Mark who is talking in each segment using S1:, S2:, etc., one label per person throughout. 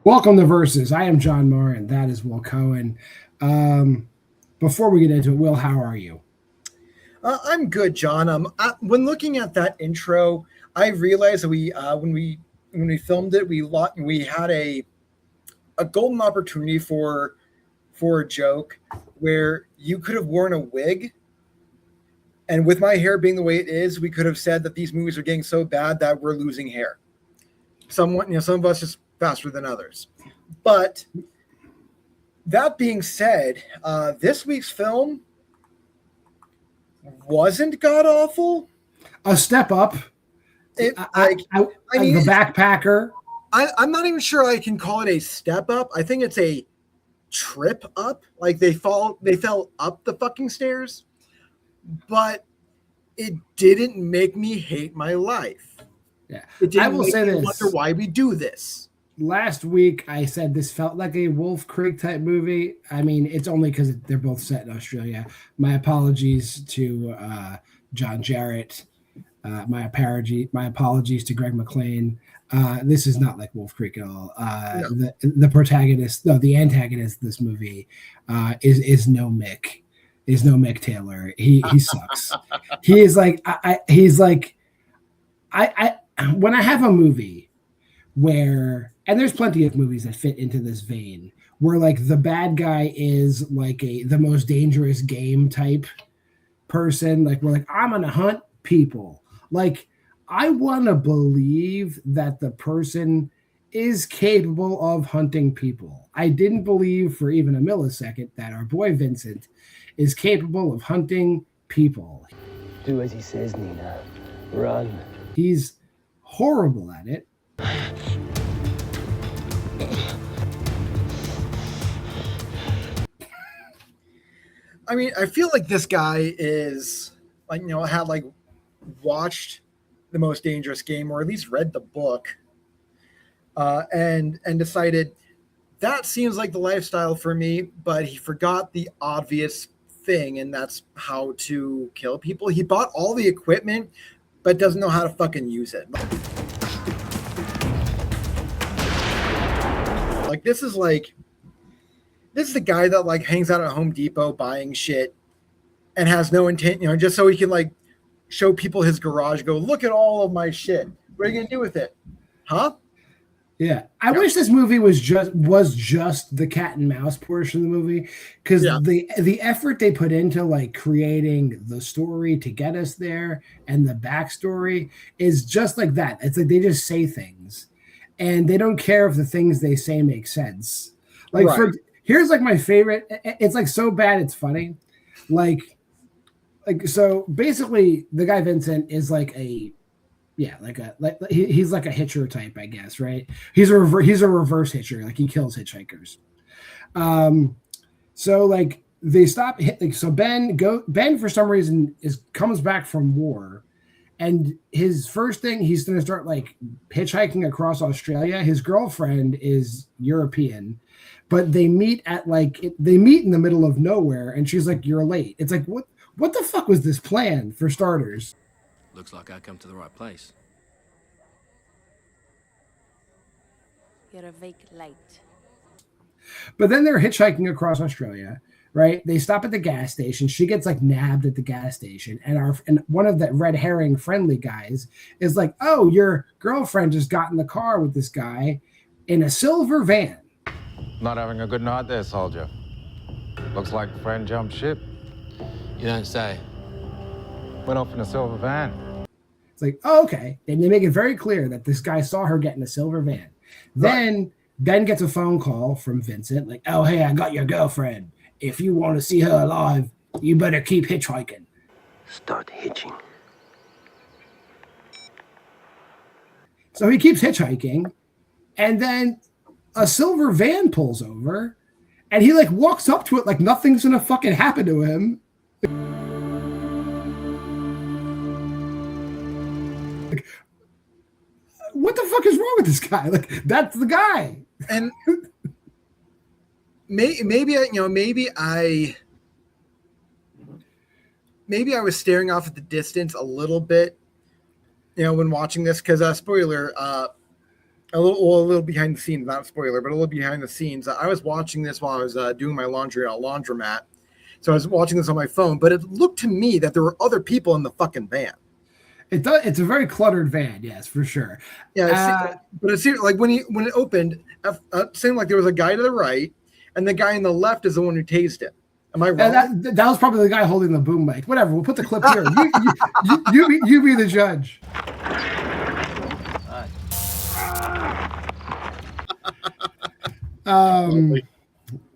S1: Welcome to Versus. I am JWMaher, and that is Will Cohen. Before we get into it, Will, how are you?
S2: I'm good, John. When looking at that intro, I realized that when we filmed it, we had a golden opportunity for a joke where you could have worn a wig, and with my hair being the way it is, we could have said that these movies are getting so bad that we're losing hair. Some of us just faster than others. But that being said, this week's film wasn't god awful.
S1: A step up.
S2: The
S1: backpacker.
S2: I'm not even sure I can call it a step up. I think it's a trip up. Like they fell up the fucking stairs, but it didn't make me hate my life.
S1: Yeah,
S2: it didn't. I will say this: wonder why we do this.
S1: Last week, I said this felt like a Wolf Creek type movie. I mean, it's only because they're both set in Australia. My apologies to John Jarrett. My apologies to Greg McLean. This is not like Wolf Creek at all. No. The antagonist of this movie is no Mick. Is no Mick Taylor. He sucks. He is like I when I have a movie where, and there's plenty of movies that fit into this vein, where like the bad guy is like the most dangerous game type person. Like we're like, I'm gonna hunt people. Like I want to believe that the person is capable of hunting people. I didn't believe for even a millisecond that our boy Vincent is capable of hunting people.
S3: Do as he says, Nina. Run.
S1: He's horrible at it.
S2: I mean, I feel like this guy is like, had like watched The Most Dangerous Game, or at least read the book, and decided that seems like the lifestyle for me, but he forgot the obvious thing, and that's how to kill people. He bought all the equipment, but doesn't know how to fucking use it. Like this is the guy that like hangs out at Home Depot buying shit and has no intent, just so he can like show people his garage, go, look at all of my shit. What are you gonna do with it? Huh?
S1: Yeah. I wish this movie was just the cat and mouse portion of the movie, because the effort they put into like creating the story to get us there and the backstory is just like that. It's like they just say things and they don't care if the things they say make sense. Like here's like my favorite. It's like so bad it's funny. Like so basically the guy Vincent is like he's like a hitcher type, I guess, right? He's a reverse hitcher, like he kills hitchhikers. So like they stop. So Ben for some reason comes back from war, and his first thing he's going to start like hitchhiking across Australia. His girlfriend is European, but they meet in the middle of nowhere, and she's like, "You're late." It's like what the fuck was this plan for starters?
S4: Looks like I come to the right place.
S5: You're a week late.
S1: But then they're hitchhiking across Australia, right? They stop at the gas station. She gets like nabbed at the gas station, and one of the red herring friendly guys is like, "Oh, your girlfriend just got in the car with this guy in a silver van."
S6: Not having a good night there, soldier. Looks like friend jumped ship.
S4: You don't say.
S6: Went off in a silver van.
S1: It's like, oh, okay. And they make it very clear that this guy saw her get in a silver van. Then Ben gets a phone call from Vincent, like, "Oh, hey, I got your girlfriend. If you want to see her alive, you better keep hitchhiking."
S3: Start hitching.
S1: So he keeps hitchhiking, and then a silver van pulls over, and he like walks up to it like nothing's gonna fucking happen to him. Like, what the fuck is wrong with this guy? Like, that's the guy.
S2: And maybe I was staring off at the distance a little bit, when watching this, because spoiler, a little behind the scenes, not a spoiler, but a little behind the scenes. I was watching this while I was doing my laundry at a laundromat. So I was watching this on my phone, but it looked to me that there were other people in the fucking van.
S1: It does. It's a very cluttered van, yes, for sure.
S2: Yeah, but it seemed like when it opened, it seemed like there was a guy to the right, and the guy on the left is the one who tased it. Am I wrong?
S1: That was probably the guy holding the boom mic. Whatever. We'll put the clip here. You be the judge.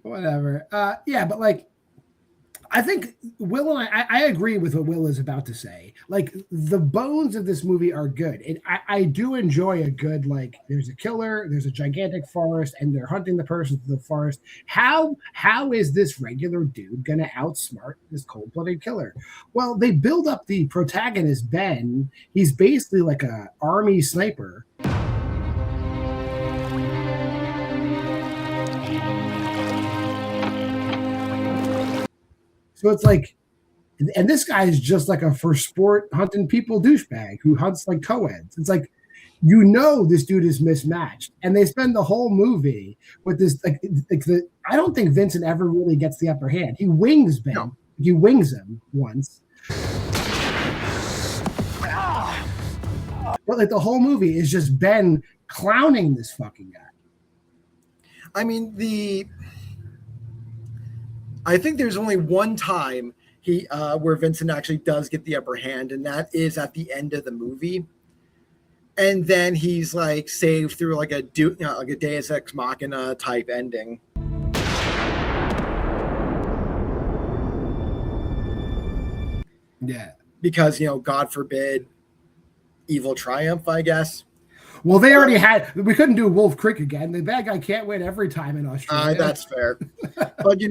S1: Whatever. Yeah, but like, I think Will and I agree with what Will is about to say. Like, the bones of this movie are good. And I do enjoy a good, like, there's a killer, there's a gigantic forest, and they're hunting the person through the forest. How is this regular dude going to outsmart this cold-blooded killer? Well, they build up the protagonist, Ben. He's basically like a army sniper. So it's like, and this guy is just like a for sport hunting people douchebag who hunts like co-eds. It's like, you know, this dude is mismatched, and they spend the whole movie with this. I don't think Vincent ever really gets the upper hand. He wings Ben. No. He wings him once, but like the whole movie is just Ben clowning this fucking guy.
S2: I mean, I think there's only one time where Vincent actually does get the upper hand, and that is at the end of the movie. And then he's like saved through like a Deus Ex Machina type ending.
S1: Yeah,
S2: because God forbid, evil triumph, I guess.
S1: Well, they already had. We couldn't do Wolf Creek again. The bad guy can't win every time in Australia.
S2: That's fair, but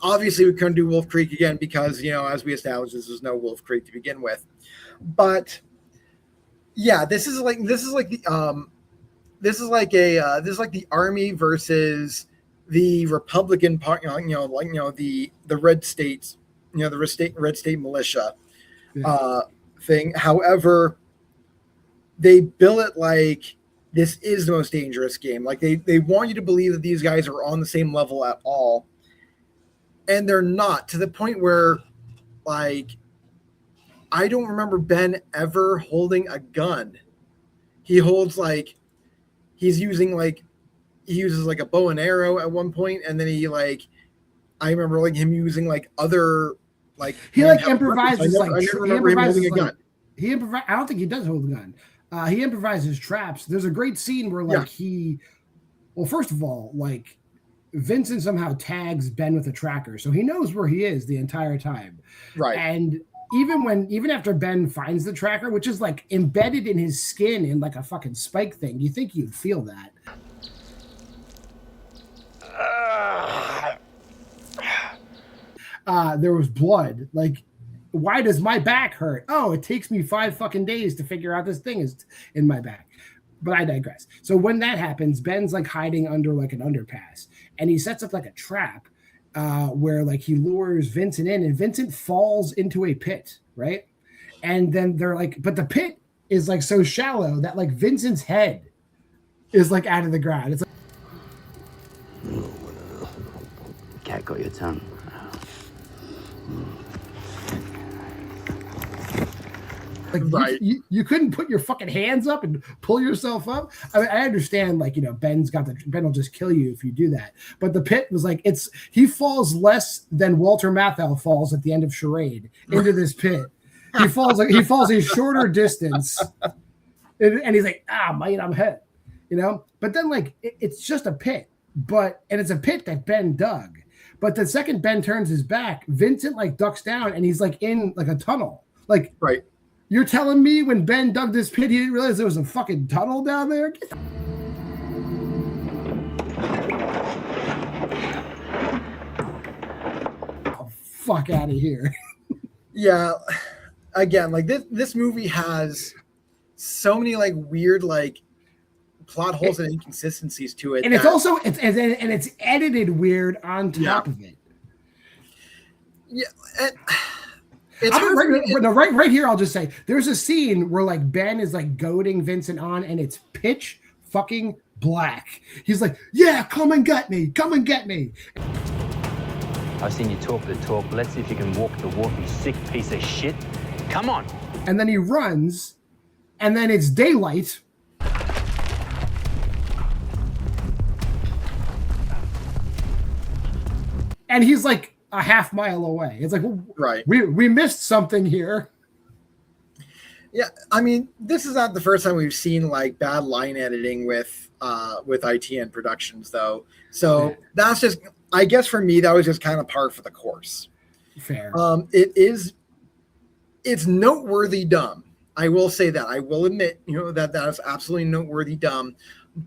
S2: obviously we couldn't do Wolf Creek again because as we established, this was no Wolf Creek to begin with. But yeah, this is like the army versus the Republican part. The red states. The red state militia thing. However, they bill it like this is the most dangerous game. Like they want you to believe that these guys are on the same level at all. And they're not, to the point where, like, I don't remember Ben ever holding a gun. He holds he uses like a bow and arrow at one point, and then I remember him using other
S1: he improvises
S2: I never remember him holding a gun.
S1: I don't think he does hold a gun. He improvises traps. There's a great scene where first of all, Vincent somehow tags Ben with a tracker, so he knows where he is the entire time.
S2: Right.
S1: And even after Ben finds the tracker, which is embedded in his skin in a fucking spike thing, you think you'd feel that. There was blood. Why does my back hurt? Oh, it takes me 5 fucking days to figure out this thing is in my back. But I digress. So when that happens, Ben's hiding under an underpass, and he sets up a trap where he lures Vincent in, and Vincent falls into a pit, right? And then they're but the pit is so shallow that Vincent's head is out of the ground. It's
S3: Cat got your tongue.
S2: Right.
S1: You couldn't put your fucking hands up and pull yourself up. I mean, I understand, Ben will just kill you if you do that. But the pit was he falls less than Walter Matthau falls at the end of Charade into this pit. He falls a shorter distance, and he's mate, I'm hit, But then it's just a pit, and it's a pit that Ben dug. But the second Ben turns his back, Vincent ducks down, and he's in a tunnel,
S2: right.
S1: You're telling me when Ben dug this pit, he didn't realize there was a fucking tunnel down there? Get the fuck out of here.
S2: Yeah. Again, this movie has so many weird plot holes and inconsistencies to it.
S1: And it's edited weird on top of it.
S2: Yeah.
S1: Right here, I'll just say there's a scene where Ben is goading Vincent on, and it's pitch fucking black. He's like, yeah, come and get me. Come and get me.
S3: I've seen you talk the talk. Let's see if you can walk the walk, you sick piece of shit. Come on.
S1: And then he runs, and then it's daylight. And he's like a half mile away. It's like,
S2: Right.
S1: We missed something here.
S2: Yeah, I mean, this is not the first time we've seen like bad line editing with ITN Productions, though. So that's just, I guess, for me, that was just kind of par for the course.
S1: Fair.
S2: It's noteworthy dumb. I will say that. I will admit, that is absolutely noteworthy dumb.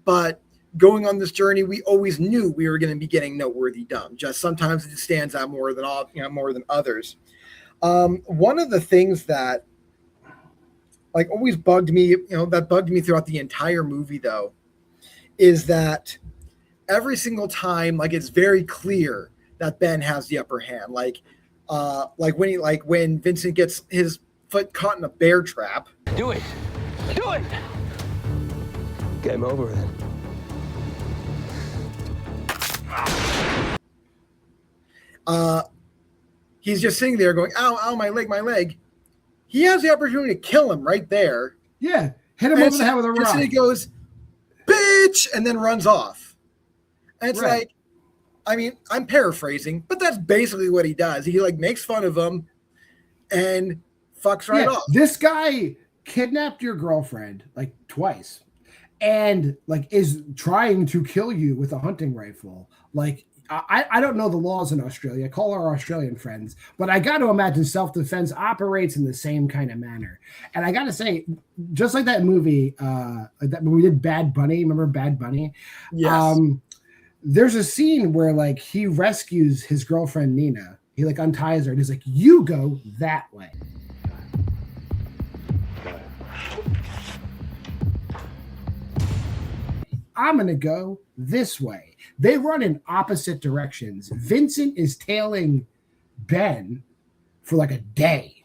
S2: But going on this journey, we always knew we were going to be getting noteworthy dumb. Just sometimes it stands out more than others. One of the things that like always bugged me, that bugged me throughout the entire movie, though, is that every single time, like, it's very clear that Ben has the upper hand. Like when Vincent gets his foot caught in a bear trap.
S3: Do it. Do it. Game over then.
S2: He's just sitting there going, ow, ow, my leg, my leg. He has the opportunity to kill him right there.
S1: Yeah, hit him over the head with a rock.
S2: And he goes, bitch, and then runs off. And it's like, I mean, I'm paraphrasing, but that's basically what he does. He like makes fun of him and fucks right off.
S1: This guy kidnapped your girlfriend like twice and like is trying to kill you with a hunting rifle. Like, I don't know the laws in Australia. Call our Australian friends, but I got to imagine self-defense operates in the same kind of manner. And I got to say, just like that movie, that when we did Bad Bunny, remember Bad Bunny?
S2: Yes.
S1: There's a scene where like he rescues his girlfriend Nina. He like unties her and he's like, "You go that way." I'm gonna go this way. They run in opposite directions. Vincent is tailing Ben for like a day.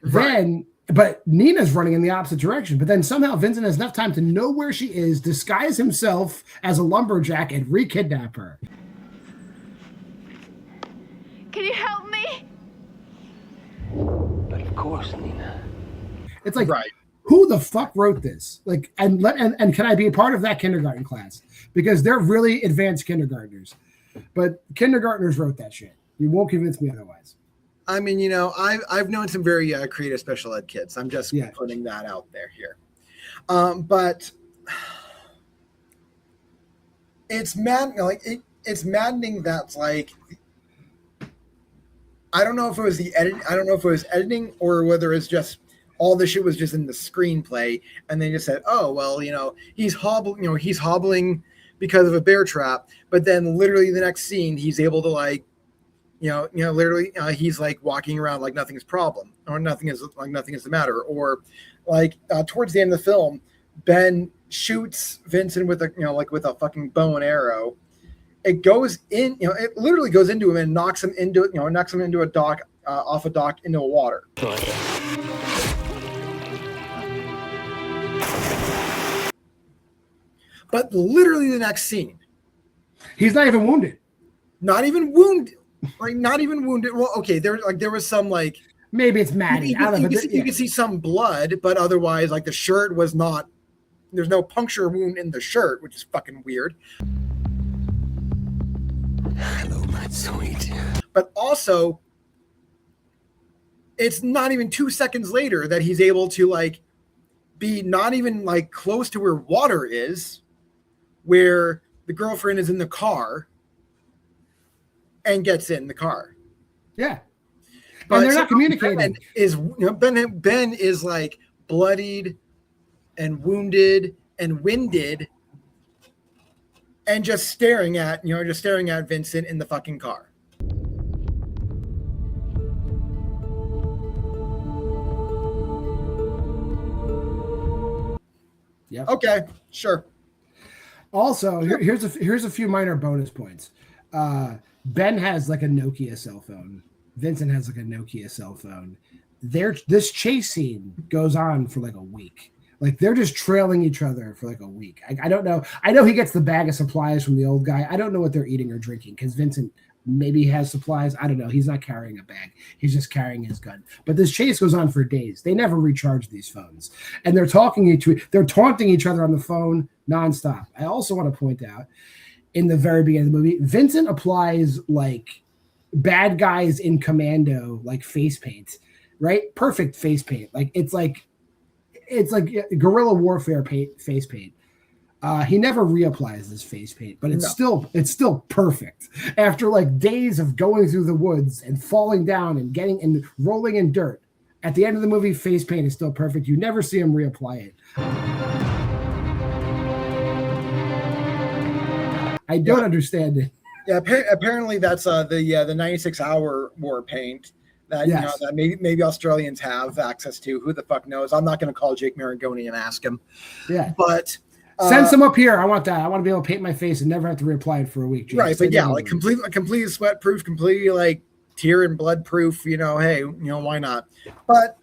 S1: Right. But Nina's running in the opposite direction. But then somehow Vincent has enough time to know where she is, disguise himself as a lumberjack, and re-kidnap her.
S5: Can you help me?
S3: But of course, Nina.
S1: It's like, who the fuck wrote this? Like, and can I be a part of that kindergarten class? Because they're really advanced kindergartners. But kindergartners wrote that shit. You won't convince me otherwise.
S2: I mean, I've known some very creative special ed kids. I'm just putting that out there here. But it's it's maddening that like I don't know if it was the edit. I don't know if it was editing or whether it's just all the shit was just in the screenplay, and they just said, "Oh, well, he's hobbling because of a bear trap." But then, literally, the next scene, he's able to literally, he's like walking around like nothing's problem, or nothing is the matter, or like towards the end of the film, Ben shoots Vincent with a fucking bow and arrow. It goes in, it literally goes into him and knocks him into a dock, off a dock into water. But literally the next scene,
S1: he's not even wounded.
S2: Not even wounded. Well, okay, there was some like
S1: maybe it's Maddie.
S2: You can see some blood, but otherwise, like the shirt was not. There's no puncture wound in the shirt, which is fucking weird.
S3: Hello, my sweet.
S2: But also, it's not even 2 seconds later that he's able to like be not even like close to where water is, where the girlfriend is in the car and gets in the car.
S1: Yeah. But they're not communicating.
S2: Ben is like bloodied and wounded and winded and just staring at Vincent in the fucking car.
S1: Yeah.
S2: Okay, sure.
S1: Also, here's a few minor bonus points. Ben has like a Nokia cell phone. Vincent has like a Nokia cell phone. This chase scene goes on for like a week. Like they're just trailing each other for like a week. I don't know. I know he gets the bag of supplies from the old guy. I don't know what they're eating or drinking because Vincent maybe has supplies. I don't know. He's not carrying a bag. He's just carrying his gun. But this chase goes on for days. They never recharge these phones, and they're taunting each other on the phone nonstop. I also want to point out in the very beginning of the movie, Vincent applies like bad guys in Commando like face paint, right? Perfect face paint. Like it's like guerrilla warfare face paint. He never reapplies this face paint, but it's still perfect. After like days of going through the woods and falling down and getting and rolling in dirt, at the end of the movie, face paint is still perfect. You never see him reapply it. I don't understand it.
S2: Yeah, apparently that's the 96-hour war paint that that maybe Australians have access to. Who the fuck knows? I'm not going to call Jake Marangoni and ask him.
S1: Yeah,
S2: but
S1: send some up here. I want that. I want to be able to paint my face and never have to reapply it for a week. Jake.
S2: Right, but yeah, like completely sweat proof, completely like tear and blood proof. Hey, why not? But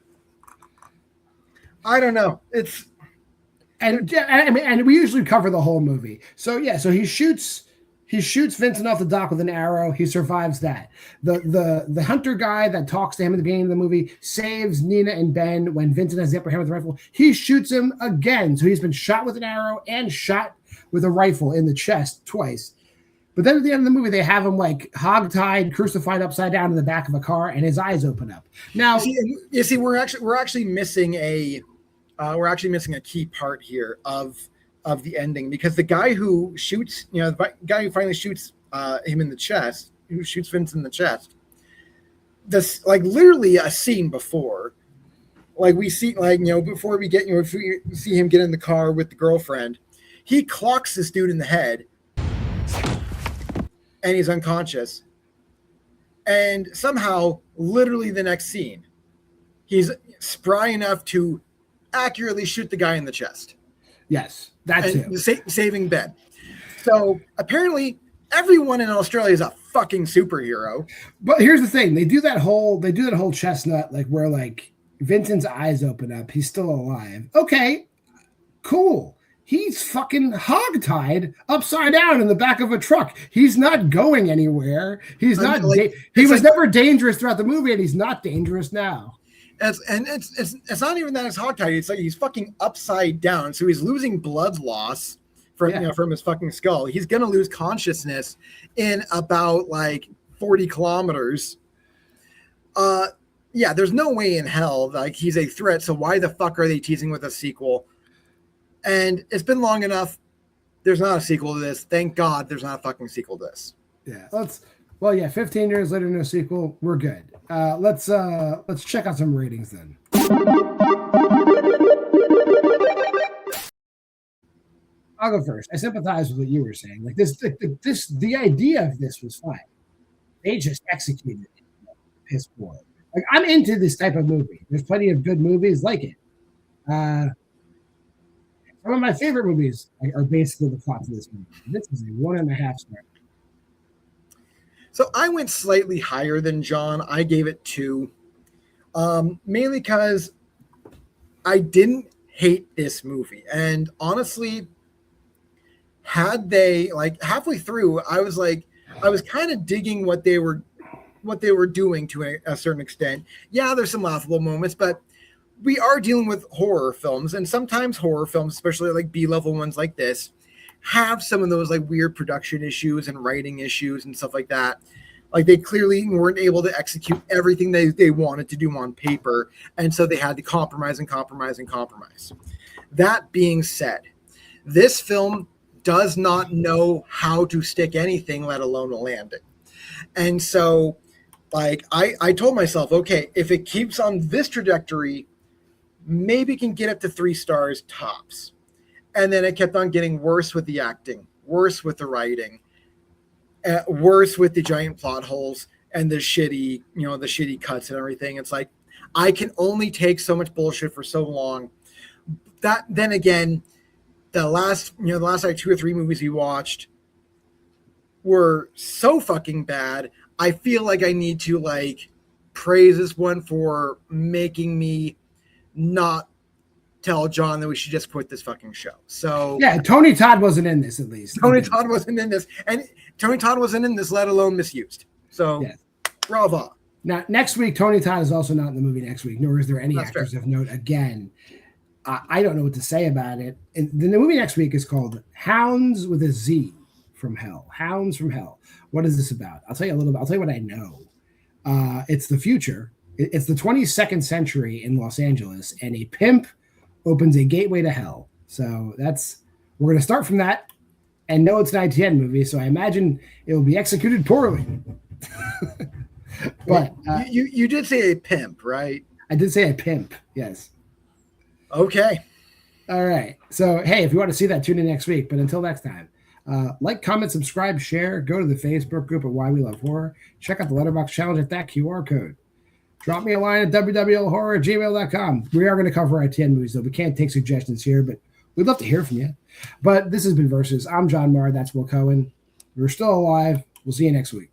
S2: I don't know. It's.
S1: And we usually cover the whole movie. So he shoots Vincent off the dock with an arrow. He survives that. The hunter guy that talks to him at the beginning of the movie saves Nina and Ben when Vincent has the upper hand with the rifle. He shoots him again. So he's been shot with an arrow and shot with a rifle in the chest twice. But then at the end of the movie, they have him like hogtied, crucified upside down in the back of a car, and his eyes open up. Now,
S2: you see, we're actually missing a key part here of the ending, because the guy who shoots, the guy who finally shoots him in the chest, who shoots Vincent in the chest, this like literally a scene before, like we see, like before we get, if we see him get in the car with the girlfriend, he clocks this dude in the head, and he's unconscious, and somehow, literally the next scene, he's spry enough to accurately shoot the guy in the chest.
S1: Yes, that's it.
S2: Saving Ben. So apparently everyone in Australia is a fucking superhero.
S1: But here's the thing: they do that whole chestnut, like where like Vincent's eyes open up, he's still alive. Okay, cool. He's fucking hogtied upside down in the back of a truck. He's not going anywhere. He's not. He was never dangerous throughout the movie, and he's not dangerous now.
S2: It's not even that it's hogtied. It's like he's fucking upside down, so he's losing blood loss from his fucking skull. He's gonna lose consciousness in about like 40 kilometers. There's no way in hell like he's a threat. So why the fuck are they teasing with a sequel? And it's been long enough. There's not a sequel to this. Thank God there's not a fucking sequel to this.
S1: Yeah, 15 years later, no sequel. We're good. Let's check out some ratings then. I'll go first. I sympathize with what you were saying. Like the idea of this was fine. They just executed it. Piss poor. Like I'm into this type of movie. There's plenty of good movies like it. Some of my favorite movies are basically the plot of this movie. This is a 1.5 star.
S2: So I went slightly higher than John. I gave it 2, mainly because I didn't hate this movie. And honestly, had they like halfway through, I was kind of digging what they were doing to a certain extent. Yeah, there's some laughable moments, but we are dealing with horror films, and sometimes horror films, especially like B-level ones like this, have some of those like weird production issues and writing issues and stuff like that. Like they clearly weren't able to execute everything they wanted to do on paper. And so they had to compromise. That being said, this film does not know how to stick anything, let alone a landing. And so like I told myself, okay, if it keeps on this trajectory, maybe it can get up to 3 stars tops. And then it kept on getting worse with the acting, worse with the writing, worse with the giant plot holes and the shitty cuts and everything. It's like, I can only take so much bullshit for so long. That then again, the last like 2 or 3 movies we watched were so fucking bad. I feel like I need to like praise this one for making me not tell John that we should just quit this fucking show. So
S1: yeah, Tony Todd wasn't in this, at least.
S2: Tony Todd wasn't in this, and Tony Todd wasn't in this, let alone misused. So
S1: Yes.
S2: bravo.
S1: Now, next week, Tony Todd is also not in the movie next week, nor is there any
S2: That's
S1: actors
S2: fair.
S1: of note. Again, I don't know what to say about it. And the movie next week is called Hounds with a Z from Hell. Hounds from Hell. What is this about? I'll tell you a little bit. I'll tell you what I know. It's the future. It's the 22nd century in Los Angeles, and a pimp opens a gateway to hell. So we're going to start from that, and know it's an ITN movie, so I imagine it will be executed poorly. But
S2: you did say a pimp, right?
S1: I did say a pimp, yes.
S2: Okay.
S1: All right. So, hey, if you want to see that, tune in next week. But until next time, like, comment, subscribe, share. Go to the Facebook group at Why We Love Horror. Check out the Letterboxd challenge at that QR code. Drop me a line at wwlhorror@gmail.com. We are going to cover ITN movies, though. We can't take suggestions here, but we'd love to hear from you. But this has been Versus. I'm JWMaher. That's Will Cohen. We're still alive. We'll see you next week.